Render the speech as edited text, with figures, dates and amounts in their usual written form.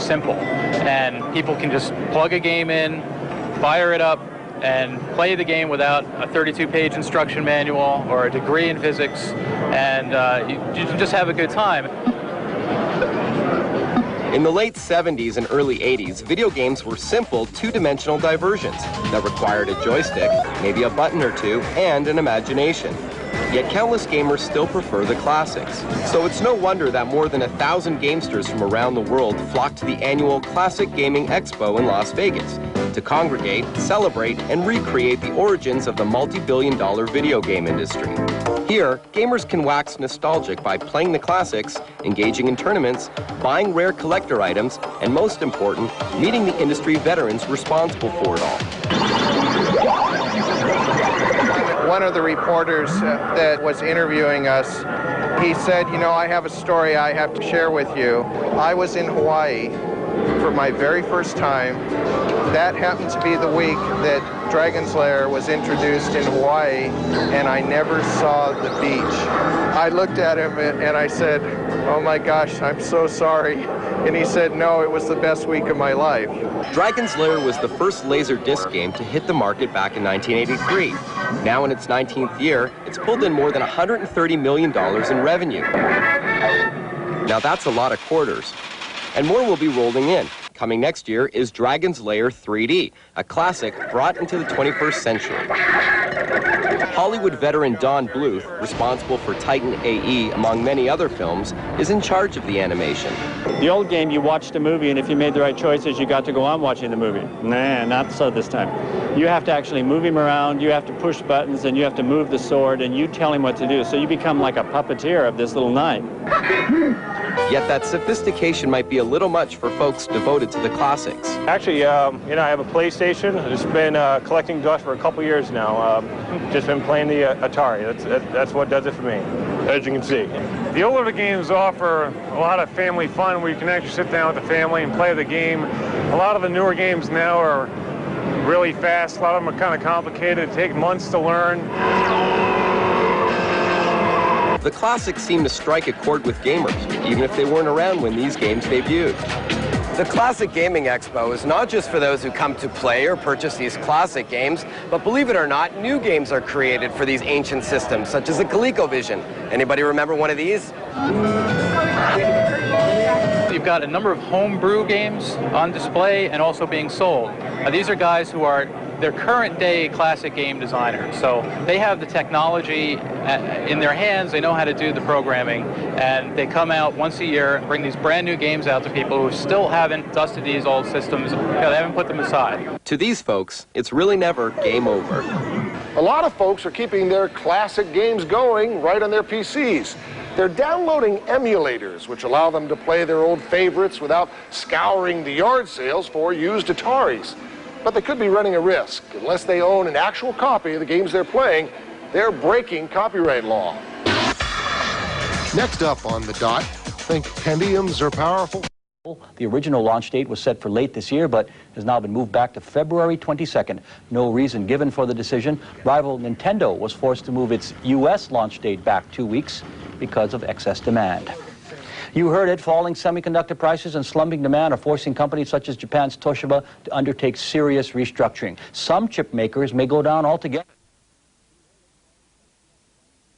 simple, and people can just plug a game in, fire it up, and play the game without a 32-page instruction manual or a degree in physics, and you can just have a good time. In the late 70s and early 80s, video games were simple, two-dimensional diversions that required a joystick, maybe a button or two, and an imagination. Yet countless gamers still prefer the classics. So it's no wonder that more than 1,000 gamesters from around the world flock to the annual Classic Gaming Expo in Las Vegas to congregate, celebrate, and recreate the origins of the multi-billion-dollar video game industry. Here, gamers can wax nostalgic by playing the classics, engaging in tournaments, buying rare collector items, and most important, meeting the industry veterans responsible for it all. One of the reporters that was interviewing us, he said, you know, I have a story I have to share with you. I was in Hawaii for my very first time. That happened to be the week that Dragon's Lair was introduced in Hawaii, and I never saw the beach. I looked at him and I said, oh my gosh, I'm so sorry. And he said, no, it was the best week of my life. Dragon's Lair was the first Laserdisc game to hit the market back in 1983. Now in its 19th year, it's pulled in more than $130 million in revenue. Now that's a lot of quarters. And more will be rolling in. Coming next year is Dragon's Lair 3D, a classic brought into the 21st century. Hollywood veteran Don Bluth, responsible for Titan AE among many other films, is in charge of the animation. The old game, you watched a movie, and if you made the right choices, you got to go on watching the movie. Nah, not so this time. You have to actually move him around, you have to push buttons, and you have to move the sword, and you tell him what to do. So you become like a puppeteer of this little knight. Yet that sophistication might be a little much for folks devoted to the classics. Actually, I have a PlayStation. I've just been collecting dust for a couple years now. Just been playing the Atari. That's what does it for me, as you can see. The older games offer a lot of family fun where you can actually sit down with the family and play the game. A lot of the newer games now are really fast. A lot of them are kind of complicated. Take months to learn. The classics seem to strike a chord with gamers, even if they weren't around when these games debuted. The Classic Gaming Expo is not just for those who come to play or purchase these classic games, but believe it or not, new games are created for these ancient systems, such as the ColecoVision. Anybody remember one of these? You've got a number of homebrew games on display and also being sold. These are guys who are they're current day classic game designers. So they have the technology in their hands, they know how to do the programming, and they come out once a year and bring these brand new games out to people who still haven't dusted these old systems, they haven't put them aside. To these folks, it's really never game over. A lot of folks are keeping their classic games going right on their PCs. They're downloading emulators, which allow them to play their old favorites without scouring the yard sales for used Ataris. But they could be running a risk. Unless they own an actual copy of the games they're playing, they're breaking copyright law. Next up on the dot, think Pentiums are powerful? The original launch date was set for late this year, but has now been moved back to February 22nd. No reason given for the decision. Rival Nintendo was forced to move its U.S. launch date back 2 weeks because of excess demand. You heard it, falling semiconductor prices and slumping demand are forcing companies such as Japan's Toshiba to undertake serious restructuring. Some chip makers may go down altogether.